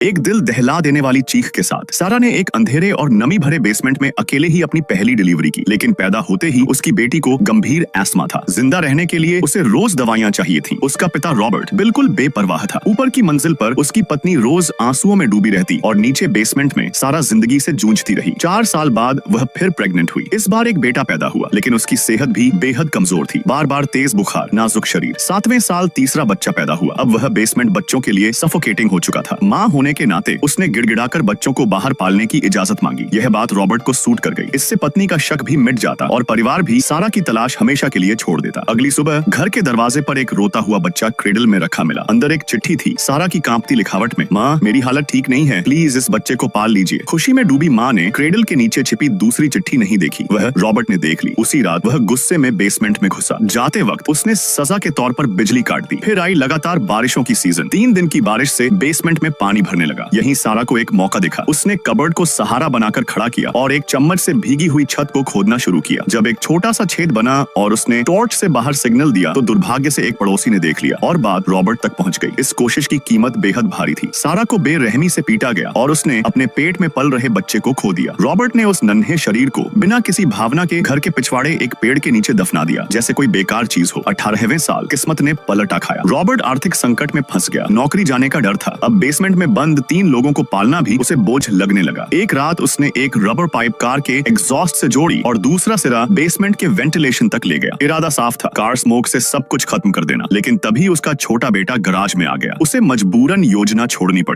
एक दिल दहला देने वाली चीख के साथ सारा ने एक अंधेरे और नमी भरे बेसमेंट में अकेले ही अपनी पहली डिलीवरी की, लेकिन पैदा होते ही उसकी बेटी को गंभीर एस्मा था। जिंदा रहने के लिए उसे रोज दवाइयां चाहिए थीं। उसका पिता रॉबर्ट बिल्कुल बेपरवाह था। ऊपर की मंजिल पर उसकी पत्नी रोज आंसुओं में डूबी रहती और नीचे बेसमेंट में सारा जिंदगी से जूझती रही। 4 साल बाद वह फिर प्रेग्नेंट हुई। इस बार एक बेटा पैदा हुआ, लेकिन उसकी सेहत भी बेहद कमजोर थी। बार बार तेज बुखार, नाजुक शरीर। 7वें साल तीसरा बच्चा पैदा हुआ। अब वह बेसमेंट बच्चों के लिए सफोकेटिंग हो चुका था। माँ होने के नाते उसने गिड़गिड़ाकर बच्चों को बाहर पालने की इजाजत मांगी। यह बात रॉबर्ट को सूट कर गई। इससे पत्नी का शक भी मिट जाता और परिवार भी सारा की तलाश हमेशा के लिए छोड़ देता। अगली सुबह घर के दरवाजे पर एक रोता हुआ बच्चा क्रेडल में रखा मिला। अंदर एक चिट्ठी थी, सारा की कांपती लिखावट में। माँ, मेरी हालत ठीक नहीं है, प्लीज इस बच्चे को पाल लीजिए। खुशी में डूबी माँ ने क्रेडल के नीचे छिपी दूसरी चिट्ठी नहीं देखी। वह रॉबर्ट ने देख ली। उसी रात वह गुस्से में बेसमेंट में घुसा। जाते वक्त उसने सजा के तौर पर बिजली काट दी। फिर आई लगातार बारिशों की सीजन। 3 दिन की बारिश से बेसमेंट में पानी भरने लगा। यहीं सारा को एक मौका दिखा। उसने कबर्ड को सहारा बनाकर खड़ा किया और एक चम्मच से भीगी हुई छत को खोदना शुरू किया। जब एक छोटा सा छेद बना और उसने टॉर्च से बाहर सिग्नल दिया तो दुर्भाग्य से एक पड़ोसी ने देख लिया और बात रॉबर्ट तक पहुंच गई। इस कोशिश की कीमत बेहद भारी थी। सारा को बेरहमी से पीटा गया और उसने अपने पेट में पल रहे बच्चे को खो दिया। रॉबर्ट ने उस नन्हे शरीर को बिना किसी भावना के घर के पिछवाड़े एक पेड़ के नीचे दफना दिया, जैसे कोई बेकार चीज हो। 18वें साल किस्मत ने पलटा खाया। रॉबर्ट आर्थिक संकट में फंस गया। नौकरी जाने का डर था। अब बेसमेंट में बंद 3 लोगों को पालना भी उसे बोझ लगने लगा। एक रात उसने एक रबर पाइप कार के एग्जॉस्ट से जोड़ी और दूसरा सिरा बेसमेंट के वेंटिलेशन तक ले गया। इरादा साफ था, कार स्मोक से सब कुछ खत्म कर देना। लेकिन तभी उसका छोटा बेटा गराज में आ गया। उसे मजबूरन योजना छोड़नी पड़ी।